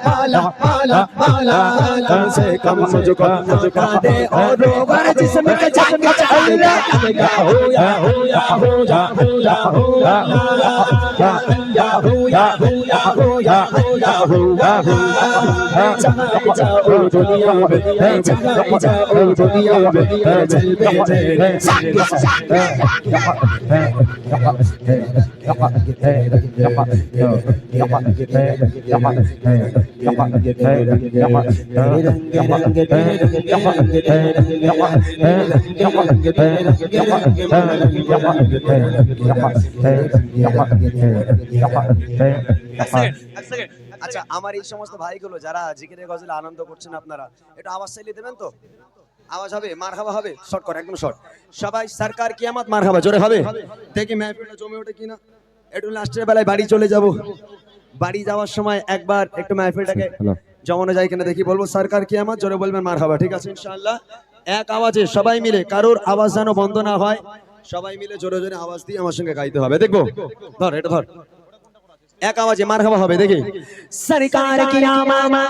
माला माला माला कम से कम मुझको दे और रोवर जिस्म के जान अल्लाह हो या हो या हो या हो या हो या हो या हो या हो या हो या हो जाओ दुनिया में जाओ दुनिया में जलवे तेरे संग আচ্ছা আমার এই সমস্ত ভাইগুলো যারা জিকিরের গজলে আনন্দ করছেন আপনারা একটু আওয়াজ চালিয়ে দেবেন তো আওয়াজ হবে মারহাবা হবে শর্ট কর একদম শর্ট সবাই সরকার কিয়ামত মারহাবা জোরে হবে দেখি মেহফিলটা জমে ওঠে কিনা একটু লাস্টের বেলায় বাড়ি চলে যাব বাড়ি যাওয়ার সময় একবার একটু মেহফিলটাকে জমানো যায় কিনা দেখি বলবো সরকার কিয়ামত জোরে বলবেন মারহাবা ঠিক আছে ইনশাআল্লাহ এক আওয়াজে সবাই মিলে কারোর আওয়াজ যেন বন্ধ না হয় সবাই মিলে জোরে জোরে আওয়াজ দিয়ে আমার সঙ্গে গাইতে হবে দেখবো ধর এটা ধর এক আওয়াজে মারহাবা হবে দেখি সরকার কিয়ামত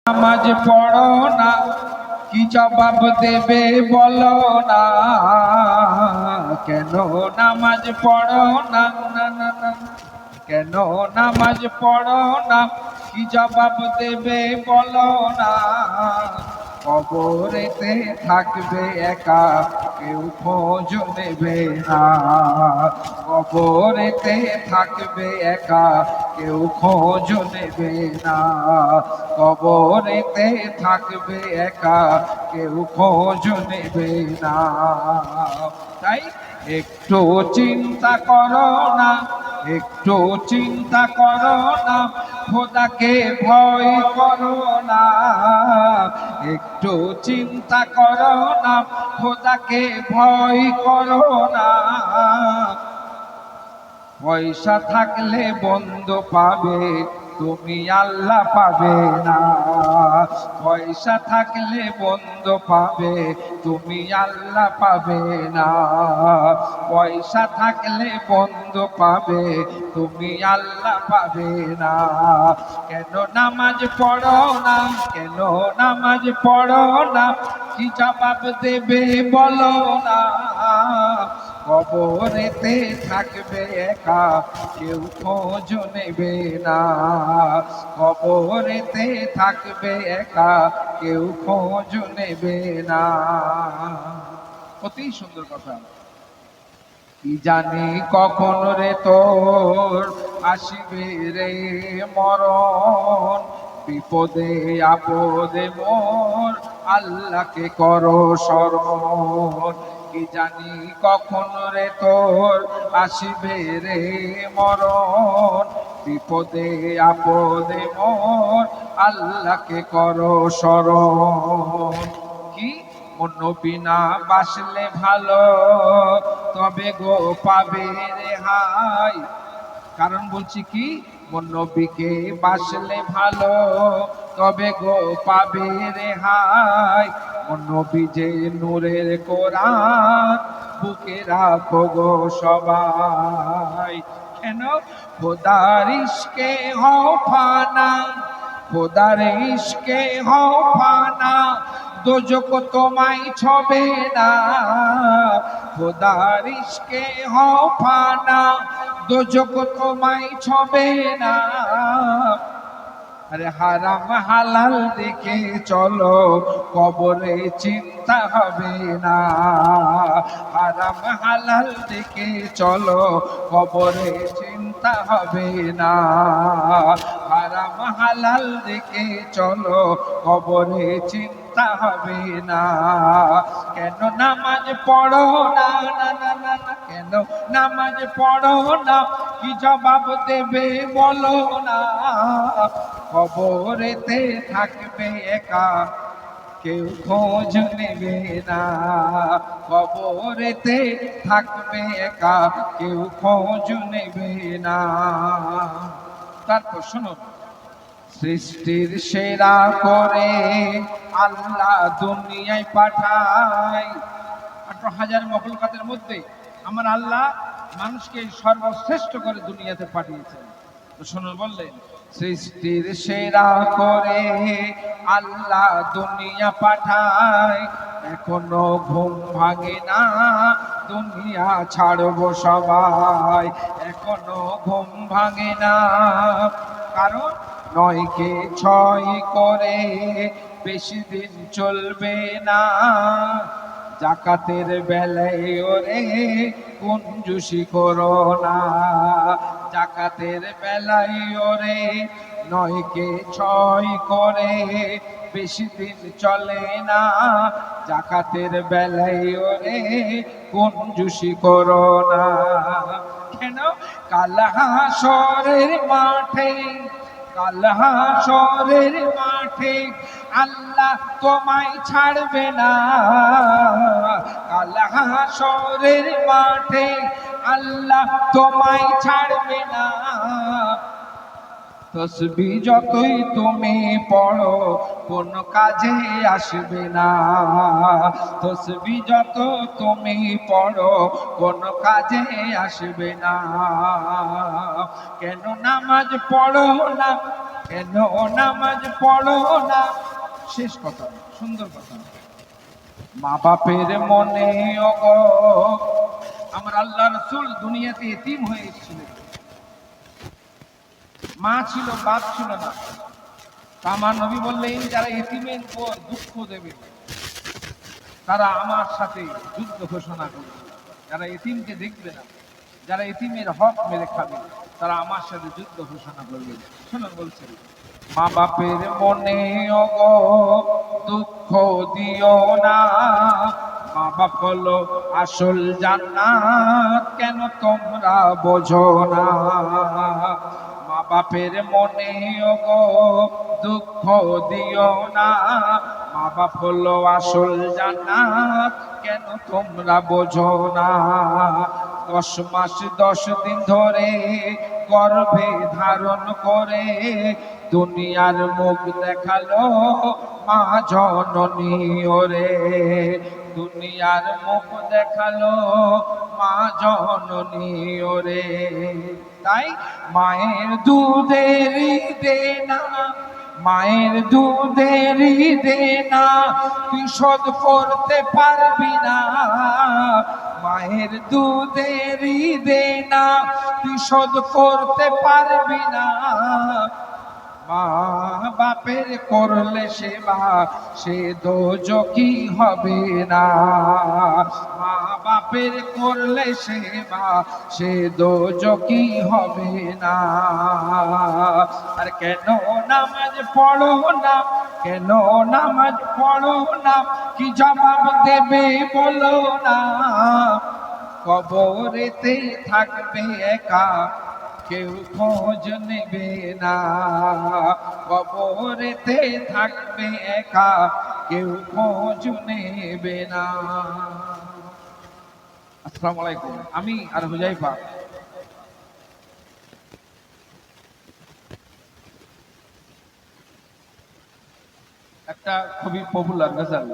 নামাজ পড়ো না কি জবাব দেবে বলো না কেন নামাজ পড়ো না না না না কেন নামাজ পড়ো না কি জবাব দেবে বলো না কবরেতে থাকবে একা কেউ খোঁজ নেবে না কবরেতে থাকবে একা কেউ খোঁজ নেবে না কবরেতে থাকবে একা কেউ খোঁজ নেবে না তাই একটু চিন্তা করো না একটু চিন্তা করো না খোদাকে ভয় করো না একটু চিন্তা করো না খোদাকে ভয় করো না পয়সা থাকলে বন্ধ পাবে তুমি আল্লাহ পাবে না পয়সা থাকলে বন্ধ পাবে তুমি আল্লাহ পাবে না পয়সা থাকলে বন্ধ পাবে তুমি আল্লাহ পাবে না কেন নামাজ পড়ো না কেন নামাজ পড়ো না কি জবাব দেবে বলো না কবরেতে থাকবে একা কেউ খোঁজ নেবে না কবরেতে থাকবে একা কেউ খোঁজ নেবে না অতি সুন্দর কথা কি জানি কখন রে তোর আসিবে রে মরণ বিপদে আপদে মোর আল্লাহকে করো স্মরণ কি জানি কখন রে তোর আসিবে রে মরণ বিপদে আপদে মোর আল্লাহকে করো স্মরণ কি নবী না বাসলে ভালো তবে গো পাবে রেহাই কারণ বলছি কি নবীকে বাসলে ভালো তবে গো পাবে রেহাই নবী যে নূরের কোরআন বুকে রাখো গো সবাই কেন খোদার ইশকে হও ফানা খোদার ইশকে হও ফানা দোজক তোমায় ছবে না খোদার ইশকে হও ফানা দোজক তোমায় ছবে না আরে হারাম হালাল দেখে চলো কবরে চিন্তা হবে না হারাম হালাল দেখে চলো কবরে চিন্তা হবে না হারাম হালাল দেখে চলো কবরে চিন্তা হবে না কেন নামাজ পড়ো না না না না না কেন নামাজ পড়ো না কি জবাব দেবে বলো না কবরেতে থাকবে একা কেউ খোঁজ নেবে না কবরেতে থাকবে একা কেউ খোঁজ নেবে না তারপর শুনুন সৃষ্টির সেরা করে আল্লাহ দুনিয়ায় পাঠায় 18,000 মখলুকাতের মধ্যে আমার আল্লাহ মানুষকে সর্বশ্রেষ্ঠ করে দুনিয়াতে পাঠিয়েছেন। শুনুন, বললেন সৃষ্টির সেরা করে আল্লাহ দুনিয়া পাঠায়, এখনো ঘুম ভাঙে না দুনিয়া ছাড়বো সবাই, এখনো ঘুম ভাঙে না। কারণ 9কে 6 করে বেশি দিন চলবে না। জাকাতের বেলায় ওরে কঞ্জুসি করো না, জাকাতের বেলায় ওরে 9কে 6 করে বেশি দিন চলে না। জাকাতের বেলায় ওরে কঞ্জুসি করো না। কেন? কাল হাসরের মাঠে, কাল হাসরের মাঠে আল্লাহ তোমায় ছাড়বে না। কাল হাসরের মাঠে আল্লাহ তোমায় ছাড়বে না। তসবিহ যতই তুমি পড়ো কোন কাজে আসবে না। তসবিহ যত তুমি পড়ো কোন কাজে আসবে না। কেন নামাজ পড়ো না, কেন নামাজ পড়ো না? শেষ কথা, সুন্দর কথা। মা বাপের মনে ওগো, আমার আল্লাহ রাসূল দুনিয়াতে এতিম হয়ে এসেছিলেন। মা ছিল, বাপ ছিল না। আমার নবী বললেন, যারা এতিমের উপর দুঃখ দেবে তারা আমার সাথে যুদ্ধ ঘোষণা করবে। যারা এতিমকে দেখবে না, যারা এতিমের হক মেরে খাবে, তারা আমার সাথে যুদ্ধ ঘোষণা করবে। শুনুন, বলছেন মা বাপের মনে ওগো দুঃখ দিও না। মা বাপ হলো আসল জান্নাত, কেন তোমরা বোঝো না? মা বাপের মনে ওগো দুঃখ দিও না। মা বাপ হলো আসল জান্নাত, কেন তোমরা বোঝো না? 10 মাস 10 দিন ধরে গর্ভে ধারণ করে দুনিয়ার মুখ দেখালো মা জননী ওরে। দুনিয়ার মুখ দেখালো মা জননী ওরে। তাই মায়ের দুধের দেনা, মায়ের দুধের দেনা তুই শোধ করতে পারবি না। মায়ের দুধের দেনা তুই শোধ করতে পারবি না। মা বাপের করলে সেবা সে দোজখী হবে না। মা বাপের করলে সেবা সে দোজখী হবে না। আর কেন নামাজ পড়ো না, কেন নামাজ পড়ো না? কি জবাব দেবে বলো না? কবরেতে থাকবে একা, কেউ খোঁজ নেবে না। কবরেতে থাকবে একা, কেউ খোঁজ নেবে না। আসসালামু আলাইকুম। আমি আর হুজাইফা একটা খুবই পপুলার গজল